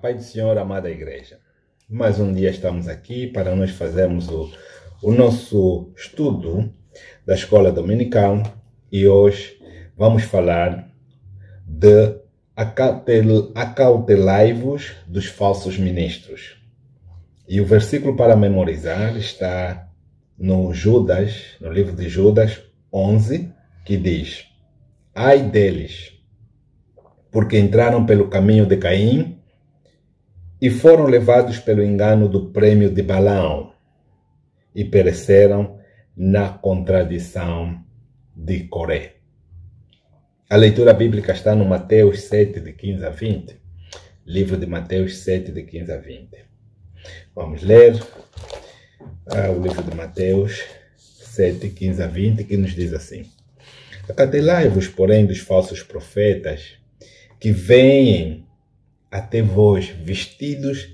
Pai do Senhor, amada igreja. Mais um dia estamos aqui para nós fazermos o nosso estudo da escola dominical e hoje vamos falar de acautelai-vos dos falsos ministros. E o versículo para memorizar está no livro de Judas 11, que diz: ai deles, porque entraram pelo caminho de Caim e foram levados pelo engano do prêmio de Balaão e pereceram na contradição de Coré. A leitura bíblica está no Mateus 7, de 15 a 20. Livro de Mateus 7, de 15 a 20. Vamos ler o livro de Mateus 7, 15 a 20, que nos diz assim: acautelai-vos, porém, dos falsos profetas, que vêm até vós vestidos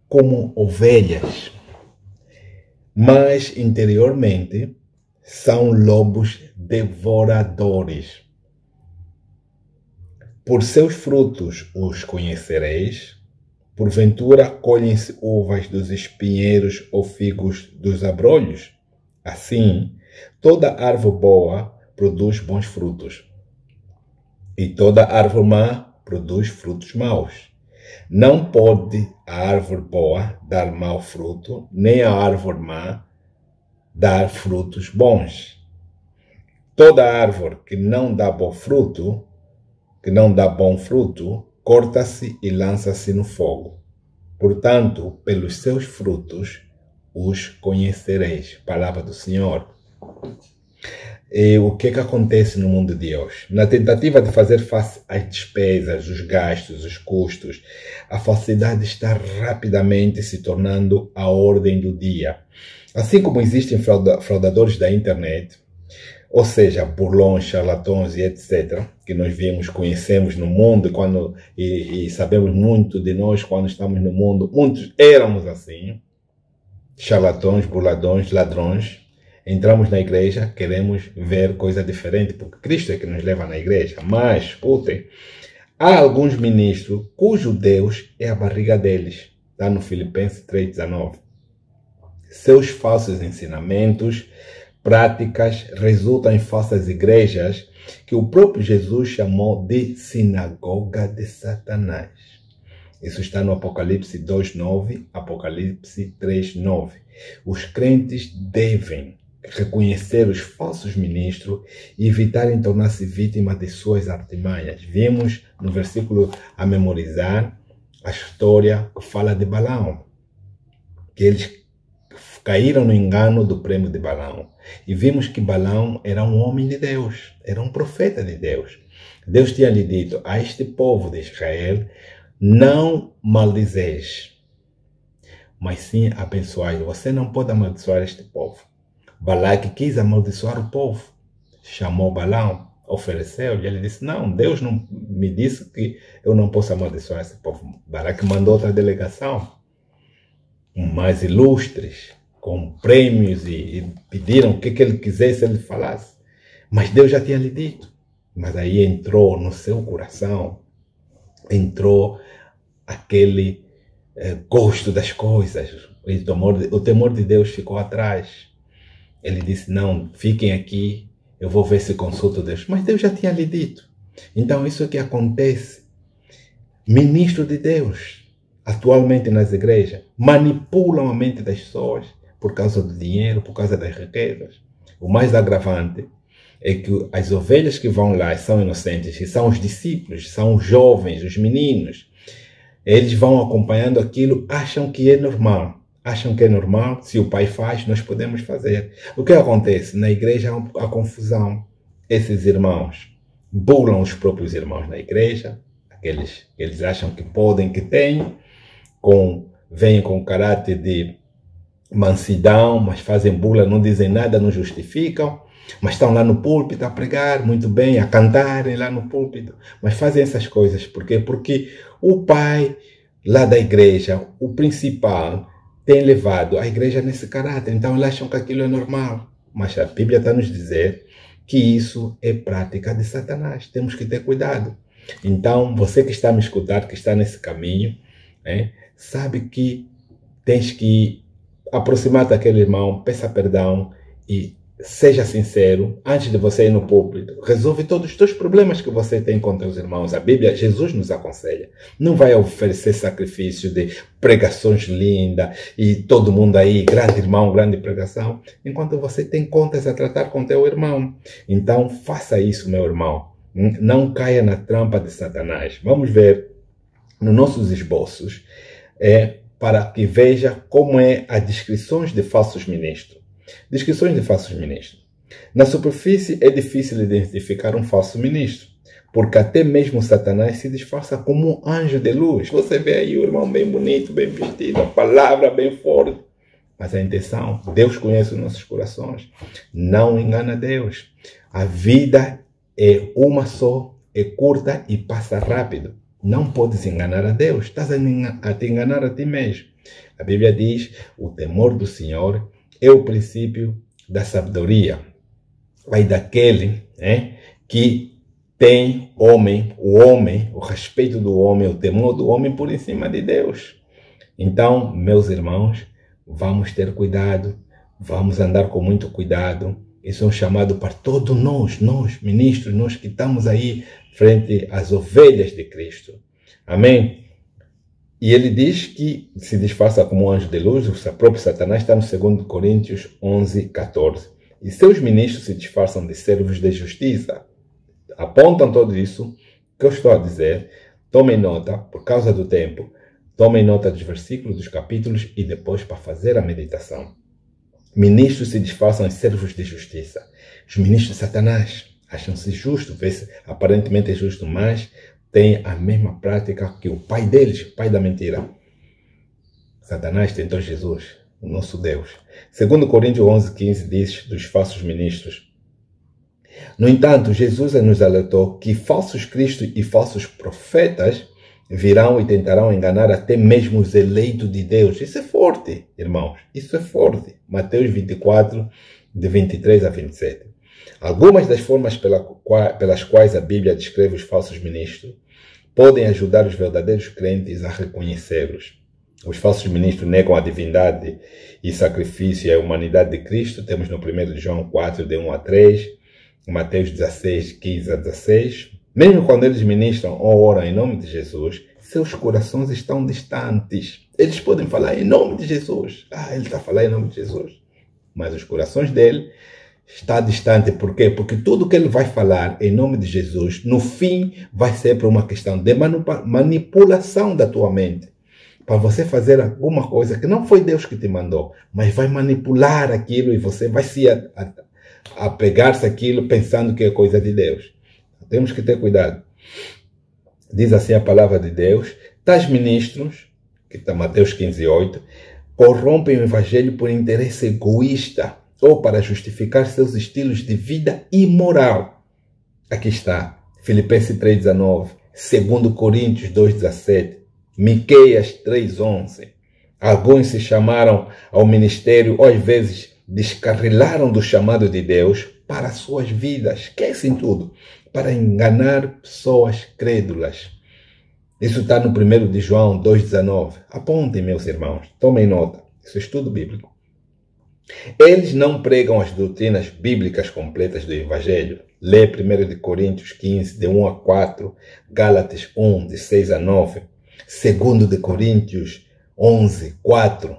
como ovelhas, mas interiormente são lobos devoradores. Por seus frutos os conhecereis. Porventura colhem-se uvas dos espinheiros ou figos dos abrolhos? Assim, toda árvore boa produz bons frutos, e toda árvore má produz frutos maus. Não pode a árvore boa dar mau fruto, nem a árvore má dar frutos bons. Toda árvore que não dá bom fruto, corta-se e lança-se no fogo. Portanto, pelos seus frutos os conhecereis. Palavra do Senhor. E o que acontece no mundo de hoje? Na tentativa de fazer face às despesas, os gastos, os custos, a falsidade está rapidamente se tornando a ordem do dia. Assim como existem fraudadores da internet, ou seja, burlões, charlatões e etc., que nós conhecemos no mundo e sabemos muito de nós quando estamos no mundo. Muitos éramos assim, charlatões, burladões, ladrões. Entramos na igreja, queremos ver coisa diferente, porque Cristo é que nos leva na igreja. Mas, escutem, há alguns ministros cujo Deus é a barriga deles. Está no Filipenses 3,19. Seus falsos ensinamentos, práticas, resultam em falsas igrejas que o próprio Jesus chamou de sinagoga de Satanás. Isso está no Apocalipse 2,9, Apocalipse 3,9. Os crentes devem reconhecer os falsos ministros e evitarem tornar-se vítima de suas artimanhas. Vimos no versículo a memorizar a história que fala de Balaão, que eles caíram no engano do prêmio de Balaão. E vimos que Balaão era um homem de Deus, era um profeta de Deus. Deus tinha lhe dito a este povo de Israel: não maldizeis, mas sim abençoai. Você não pode amaldiçoar este povo. Balaque quis amaldiçoar o povo. Chamou Balaão, ofereceu-lhe. Ele disse: não, Deus não me disse que eu não posso amaldiçoar esse povo. Balaque mandou outra delegação, mais ilustres, com prêmios, e pediram o que ele quisesse, ele falasse. Mas Deus já tinha lhe dito. Mas aí entrou no seu coração, entrou aquele gosto das coisas. O temor de Deus ficou atrás. Ele disse: não, fiquem aqui, eu vou ver se consulto Deus. Mas Deus já tinha lhe dito. Então isso é que acontece. Ministro de Deus, atualmente nas igrejas, manipulam a mente das pessoas por causa do dinheiro, por causa das riquezas. O mais agravante é que as ovelhas que vão lá são inocentes, e são os discípulos, são os jovens, os meninos. Eles vão acompanhando aquilo, acham que é normal. Acham que é normal, se o pai faz, nós podemos fazer. O que acontece? Na igreja há confusão. Esses irmãos burlam os próprios irmãos na igreja, aqueles que eles acham que podem, que têm, vêm com caráter de mansidão, mas fazem burla, não dizem nada, não justificam, mas estão lá no púlpito a pregar muito bem, a cantarem lá no púlpito, mas fazem essas coisas. Por quê? Porque o pai lá da igreja, o principal, tem levado a igreja nesse caráter. Então eles acham que aquilo é normal. Mas a Bíblia está nos dizer que isso é prática de Satanás. Temos que ter cuidado. Então, você que está a me escutar, que está nesse caminho, sabe que tens que aproximar-te daquele irmão, peça perdão e seja sincero, antes de você ir no púlpito, resolve todos os teus problemas que você tem com teus irmãos. A Bíblia, Jesus nos aconselha. Não vai oferecer sacrifício de pregações lindas e todo mundo aí, grande irmão, grande pregação, enquanto você tem contas a tratar com teu irmão. Então, faça isso, meu irmão. Não caia na trampa de Satanás. Vamos ver nos nossos esboços, para que veja como é as descrições de falsos ministros. Descrições de falsos ministros. Na superfície é difícil identificar um falso ministro, porque até mesmo Satanás se disfarça como um anjo de luz. Você vê aí o irmão bem bonito, bem vestido, a palavra bem forte. Mas a intenção, Deus conhece os nossos corações. Não engana Deus. A vida é uma só, é curta e passa rápido. Não podes enganar a Deus, estás a te enganar a ti mesmo. A Bíblia diz, o temor do Senhor é o princípio da sabedoria. Vai daquele que tem o respeito do homem, o temor do homem por em cima de Deus. Então, meus irmãos, vamos ter cuidado, vamos andar com muito cuidado. Isso é um chamado para todos nós ministros, nós que estamos aí frente às ovelhas de Cristo. Amém? E ele diz que se disfarça como um anjo de luz, o próprio Satanás está no 2 Coríntios 11, 14. E seus ministros se disfarçam de servos de justiça. Apontam tudo isso que eu estou a dizer. Tomem nota, por causa do tempo, tomem nota dos versículos, dos capítulos e depois para fazer a meditação. Ministros se disfarçam de servos de justiça. Os ministros de Satanás acham-se justos, vê-se aparentemente é justo, mas tem a mesma prática que o pai deles, o pai da mentira. Satanás tentou Jesus, o nosso Deus. 2 Coríntios 11, 15 diz dos falsos ministros. No entanto, Jesus nos alertou que falsos cristos e falsos profetas virão e tentarão enganar até mesmo os eleitos de Deus. Isso é forte, irmãos. Isso é forte. Mateus 24, de 23 a 27. Algumas das formas pelas quais a Bíblia descreve os falsos ministros podem ajudar os verdadeiros crentes a reconhecê-los. Os falsos ministros negam a divindade e sacrifício e a humanidade de Cristo. Temos no 1 João 4, de 1 a 3, Mateus 16, 15 a 16. Mesmo quando eles ministram ou oram em nome de Jesus, seus corações estão distantes. Eles podem falar em nome de Jesus. Ele está falando em nome de Jesus. Mas os corações dele está distante. Por quê? Porque tudo que ele vai falar em nome de Jesus, no fim, vai ser por uma questão de manipulação da tua mente. Para você fazer alguma coisa que não foi Deus que te mandou, mas vai manipular aquilo e você vai se apegar-se àquilo pensando que é coisa de Deus. Temos que ter cuidado. Diz assim a palavra de Deus, tais ministros, que está Mateus 15, 8, corrompem o evangelho por interesse egoísta, ou para justificar seus estilos de vida imoral. Aqui está, Filipenses 3,19, 2 Coríntios 2,17, Miqueias 3,11. Alguns se chamaram ao ministério, ou às vezes descarrilaram do chamado de Deus para suas vidas. Esquecem tudo, para enganar pessoas crédulas. Isso está no 1 de João 2,19. Apontem, meus irmãos, tomem nota. Isso é estudo bíblico. Eles não pregam as doutrinas bíblicas completas do Evangelho. Lê 1 de Coríntios 15, de 1 a 4, Gálatas 1, de 6 a 9, 2 de Coríntios 11, 4.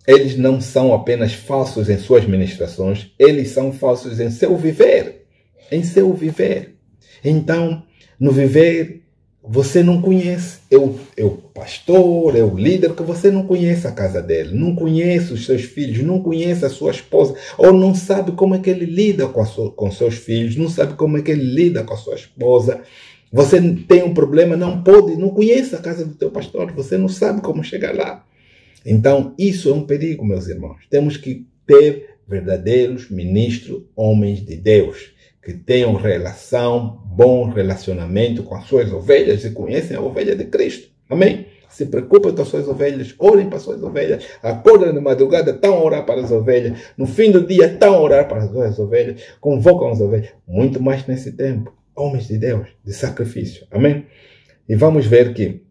Eles não são apenas falsos em suas ministrações, eles são falsos em seu viver. Em seu viver. Então, no viver, você não conhece. É o pastor, é o líder, que você não conhece a casa dele, não conhece os seus filhos, não conhece a sua esposa, ou não sabe como é que ele lida com seus filhos, não sabe como é que ele lida com a sua esposa. Você tem um problema, não conhece a casa do teu pastor, você não sabe como chegar lá. Então, isso é um perigo, meus irmãos. Temos que ter verdadeiros ministros, homens de Deus, que tenham bom relacionamento com as suas ovelhas e conhecem a ovelha de Cristo. Amém? Se preocupem com as suas ovelhas, orem para as suas ovelhas, acordam de madrugada, estão a orar para as ovelhas, no fim do dia estão a orar para as suas ovelhas, convocam as ovelhas, muito mais nesse tempo. Homens de Deus, de sacrifício. Amém? E vamos ver que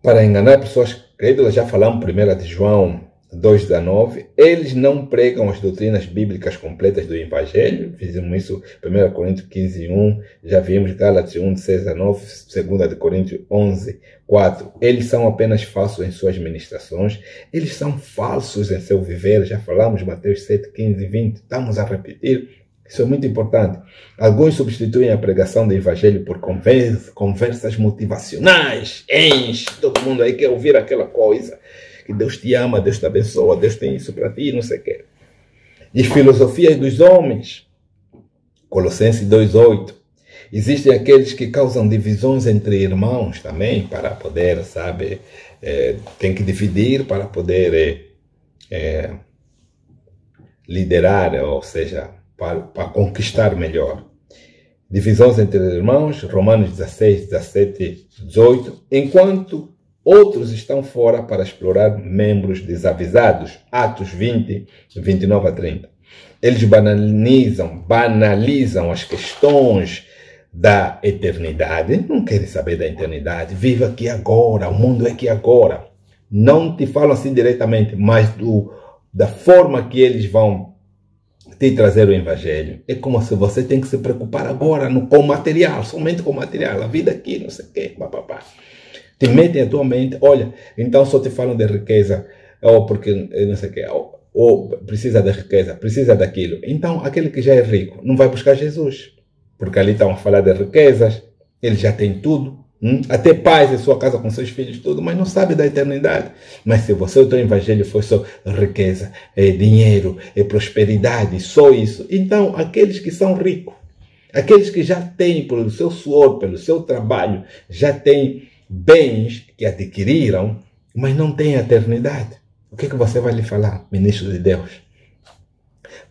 para enganar pessoas crédulas. Já falamos 1 de João 2,19. Eles não pregam as doutrinas bíblicas completas do Evangelho. Fizemos isso 1 Coríntios 15:1. Já vimos Gálatas 1:6-9. 2 de Coríntios 11:4. Eles são apenas falsos em suas ministrações. Eles são falsos em seu viver. Já falamos Mateus 7:15-20. Estamos a repetir. Isso é muito importante. Alguns substituem a pregação do Evangelho por conversas motivacionais. Enche, todo mundo aí quer ouvir aquela coisa. Que Deus te ama, Deus te abençoa, Deus tem isso para ti, não sei o quê. E filosofias dos homens. Colossenses 2:8. Existem aqueles que causam divisões entre irmãos também, para poder, sabe, tem que dividir para poder liderar, ou seja, para conquistar melhor. Divisões entre irmãos, Romanos 16:17-18, enquanto outros estão fora para explorar membros desavisados, Atos 20:29-30. Eles banalizam as questões da eternidade, não querem saber da eternidade, viva aqui agora, o mundo é aqui agora. Não te falam assim diretamente, mas da forma que eles vão te trazer o Evangelho. É como se você tem que se preocupar agora com o material, somente com o material, a vida aqui, não sei o quê, papapá. Te metem a tua mente, olha, então só te falam de riqueza, ou porque não sei o quê, ou precisa de riqueza, precisa daquilo. Então, aquele que já é rico não vai buscar Jesus, porque ali estão a falar de riquezas, ele já tem tudo. Até paz em sua casa com seus filhos, tudo, mas não sabe da eternidade. Mas se o teu evangelho for só riqueza, dinheiro, prosperidade, só isso, então aqueles que são ricos, aqueles que já têm pelo seu suor, pelo seu trabalho, já têm bens que adquiriram, mas não têm a eternidade. O que você vai lhe falar, ministro de Deus?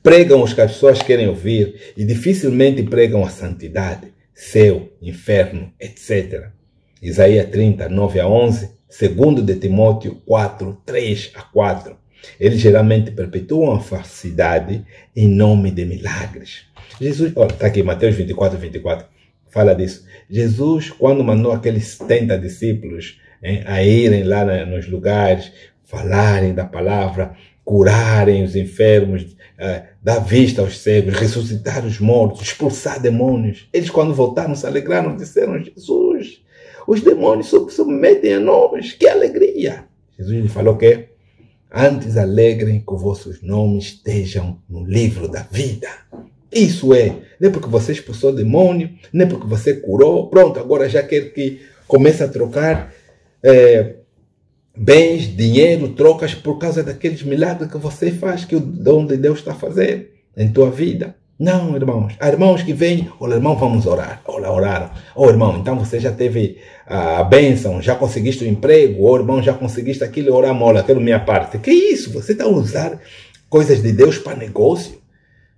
Pregam os que as pessoas querem ouvir e dificilmente pregam a santidade, céu, inferno, etc. Isaías 30:9-11, 2 de Timóteo 4:3-4. Eles geralmente perpetuam a falsidade em nome de milagres. Jesus, olha, está aqui Mateus 24:24, fala disso. Jesus, quando mandou aqueles 70 discípulos a irem lá nos lugares, falarem da palavra, curarem os enfermos, dar vista aos cegos, ressuscitar os mortos, expulsar demônios. Eles, quando voltaram, se alegraram, disseram: Jesus, os demônios se submetem a nós, que alegria! Jesus lhe falou que antes alegrem que vossos nomes estejam no livro da vida. Isso é, nem porque você expulsou o demônio, nem porque você curou, pronto, agora já quer que comece a trocar bens, dinheiro, trocas por causa daqueles milagres que você faz, que o dom de Deus está a fazer em tua vida. Não, irmãos. Há irmãos que vêm, olha, irmão, vamos orar. Olha, oraram. Oh, irmão, então você já teve a bênção, já conseguiste o emprego, oh, irmão, já conseguiste aquilo, oramos, olha, quero minha parte. Que isso? Você está a usar coisas de Deus para negócio?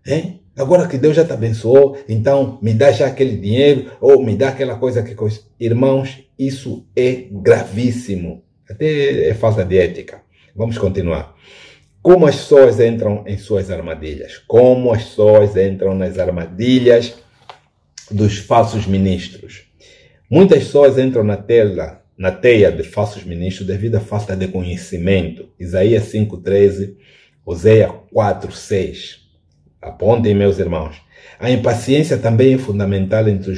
Hein? Agora que Deus já te abençoou, então me dá já aquele dinheiro, ou me dá aquela coisa, que coisa. Irmãos, isso é gravíssimo. Até é falta de ética. Vamos continuar. Como as pessoas entram em suas armadilhas? Como as pessoas entram nas armadilhas dos falsos ministros? Muitas pessoas entram na teia de falsos ministros devido à falta de conhecimento. Isaías 5:13, Oséias 4:6. Apontem, meus irmãos. A impaciência também é fundamental entre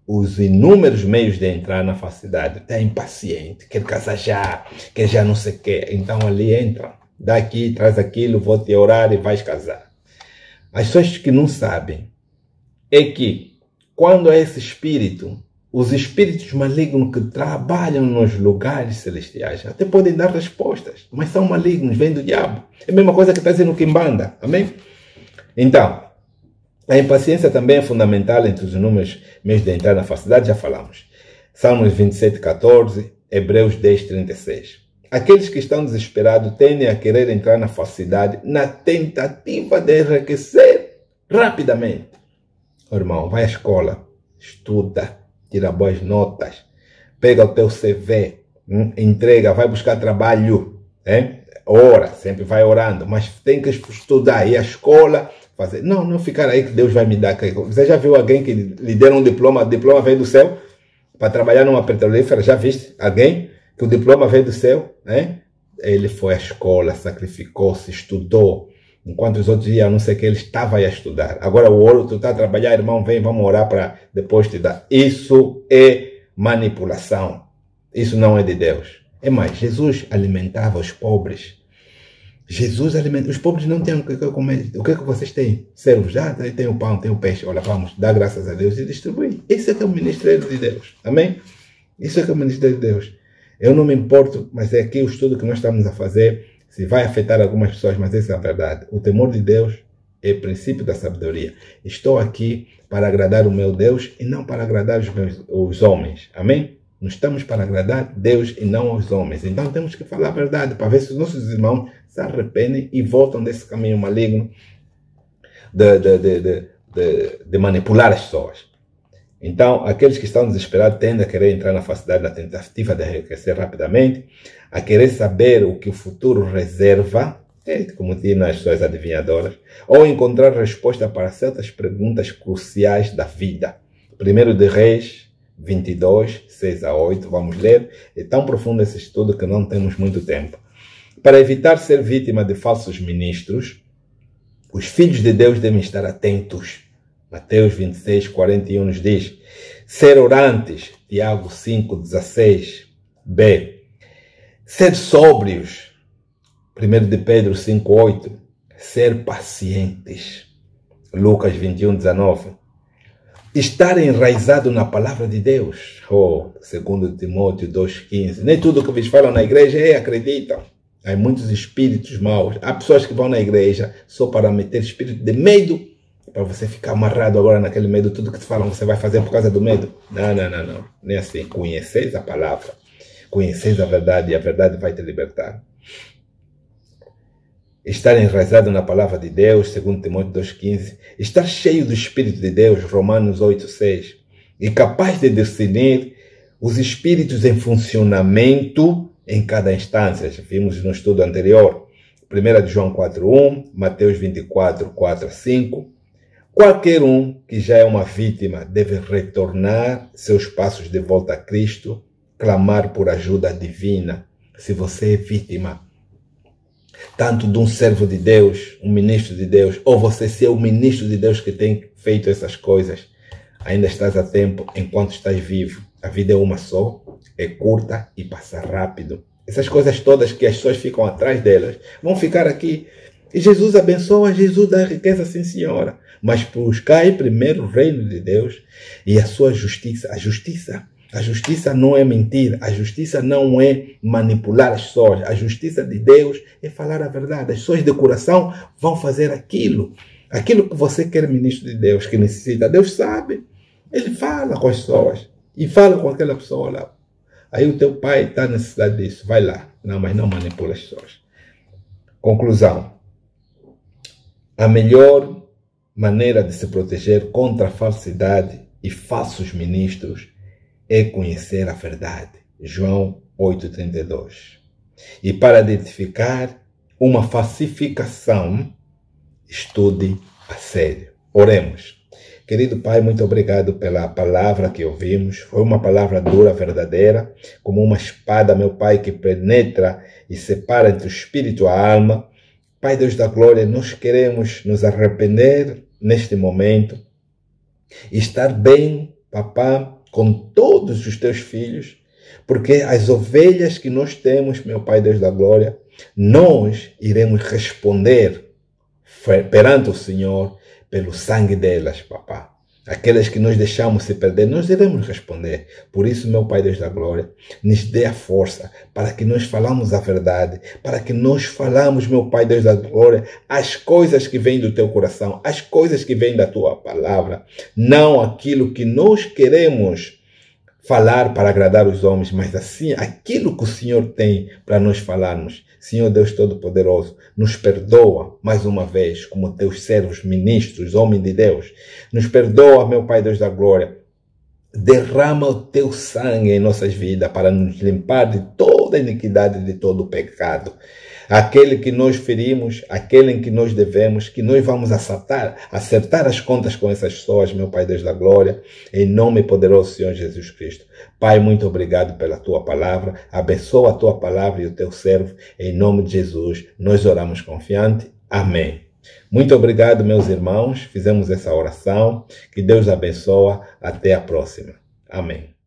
os inúmeros meios de entrar na falsidade. Está impaciente, quer casar já, quer já não sei o quê. Então ali entra. Dá aqui, traz aquilo, vou te orar e vais casar. As pessoas que não sabem é que quando há esse espírito, os espíritos malignos que trabalham nos lugares celestiais até podem dar respostas, mas são malignos, vêm do diabo. É a mesma coisa que está dizendo no Quimbanda. Amém? Então, a impaciência também é fundamental entre os inúmeros meios de entrar na falsidade, já falamos. Salmos 27:14, Hebreus 10:36. Aqueles que estão desesperados tendem a querer entrar na falsidade na tentativa de enriquecer rapidamente. Oh, irmão, vai à escola, estuda, tira boas notas, pega o teu CV, entrega, vai buscar trabalho, ora, sempre vai orando, mas tem que estudar, ir à escola, fazer. Não ficar aí que Deus vai me dar. Você já viu alguém que lhe deram um diploma? O diploma vem do céu para trabalhar numa petrolífera? Já viste alguém? que o diploma veio do céu, né? Ele foi à escola, sacrificou-se, estudou. Enquanto os outros iam, não sei o que, ele estava a estudar. Agora o outro está a trabalhar, irmão, vem, vamos orar para depois te dar. Isso é manipulação. Isso não é de Deus. É mais, Jesus alimentava os pobres. Jesus alimenta. Os pobres não têm o que comer. O que vocês têm? Servos. Já tem o pão, tem o peixe. Olha, vamos dar graças a Deus e distribuir. Isso é que é o ministério de Deus. Amém? Isso é que é o ministério de Deus. Eu não me importo, mas é aqui o estudo que nós estamos a fazer. Se vai afetar algumas pessoas, mas essa é a verdade. O temor de Deus é o princípio da sabedoria. Estou aqui para agradar o meu Deus e não para agradar os homens. Amém? Nós estamos para agradar Deus e não os homens. Então temos que falar a verdade para ver se os nossos irmãos se arrependem e voltam desse caminho maligno de manipular as pessoas. Então, aqueles que estão desesperados tendem a querer entrar na facilidade, na tentativa de enriquecer rapidamente, a querer saber o que o futuro reserva, como dizem as pessoas adivinhadoras, ou encontrar resposta para certas perguntas cruciais da vida. 1 de Reis 22, 6 a 8, vamos ler. É tão profundo esse estudo que não temos muito tempo. Para evitar ser vítima de falsos ministros, os filhos de Deus devem estar atentos. Mateus 26, 41 nos diz: ser orantes, Tiago 5, 16, b. Ser sóbrios, 1 de Pedro 5, 8. Ser pacientes, Lucas 21, 19. Estar enraizado na palavra de Deus, 2 Timóteo 2, 15. Nem tudo que vos falam na igreja acreditam. Há muitos espíritos maus. Há pessoas que vão na igreja só para meter espírito de medo, para você ficar amarrado agora naquele medo. Tudo que te falam você vai fazer por causa do medo. Não. Nem assim. Conheceis a palavra. Conheceis a verdade e a verdade vai te libertar. Estar enraizado na palavra de Deus, 2 Timóteo 2,15. Estar cheio do Espírito de Deus, Romanos 8,6. E capaz de discernir os espíritos em funcionamento em cada instância. Já vimos no estudo anterior. 1 de João 4,1, Mateus 24, 4 a 5. Qualquer um que já é uma vítima deve retornar seus passos de volta a Cristo, clamar por ajuda divina. Se você é vítima, tanto de um servo de Deus, um ministro de Deus, ou você ser o ministro de Deus que tem feito essas coisas, ainda estás a tempo enquanto estás vivo. A vida é uma só, é curta e passa rápido. Essas coisas todas que as pessoas ficam atrás delas, vão ficar aqui. E Jesus abençoa, Jesus dá riqueza, sim senhora. Mas buscai primeiro o reino de Deus e a sua justiça. A justiça não é mentir. A justiça não é manipular as pessoas. A justiça de Deus é falar a verdade. As pessoas de coração vão fazer aquilo. Aquilo que você quer, ministro de Deus, que necessita. Deus sabe. Ele fala com as pessoas. E fala com aquela pessoa lá. Aí o teu pai está na necessidade disso. Vai lá. Não, mas não manipula as pessoas. Conclusão. A melhor maneira de se proteger contra a falsidade e falsos ministros é conhecer a verdade. João 8,32. E para identificar uma falsificação, estude a sério. Oremos. Querido Pai, muito obrigado pela palavra que ouvimos. Foi uma palavra dura, verdadeira, como uma espada, meu Pai, que penetra e separa entre o espírito e a alma. Pai Deus da glória, nós queremos nos arrepender neste momento e estar bem, papá, com todos os teus filhos, porque as ovelhas que nós temos, meu Pai Deus da glória, nós iremos responder perante o Senhor pelo sangue delas, papá. Aquelas que nós deixamos se perder, nós iremos responder. Por isso, meu Pai Deus da glória, nos dê a força para que nós falamos a verdade, para que nós falamos, meu Pai Deus da glória, as coisas que vêm do teu coração, as coisas que vêm da tua palavra, não aquilo que nós queremos falar para agradar os homens, mas assim aquilo que o Senhor tem para nós falarmos. Senhor Deus Todo-Poderoso, nos perdoa mais uma vez como teus servos, ministros, homens de Deus. Nos perdoa, meu Pai Deus da glória. Derrama o teu sangue em nossas vidas para nos limpar de toda iniquidade, de todo o pecado. aquele que nós ferimos, aquele em que nós devemos, que nós vamos acertar as contas com essas pessoas, meu Pai Deus da glória, em nome poderoso do Senhor Jesus Cristo. Pai, muito obrigado pela tua palavra, abençoa a tua palavra e o teu servo, em nome de Jesus, nós oramos confiante. Amém. Muito obrigado, meus irmãos, fizemos essa oração, que Deus abençoe, até a próxima. Amém.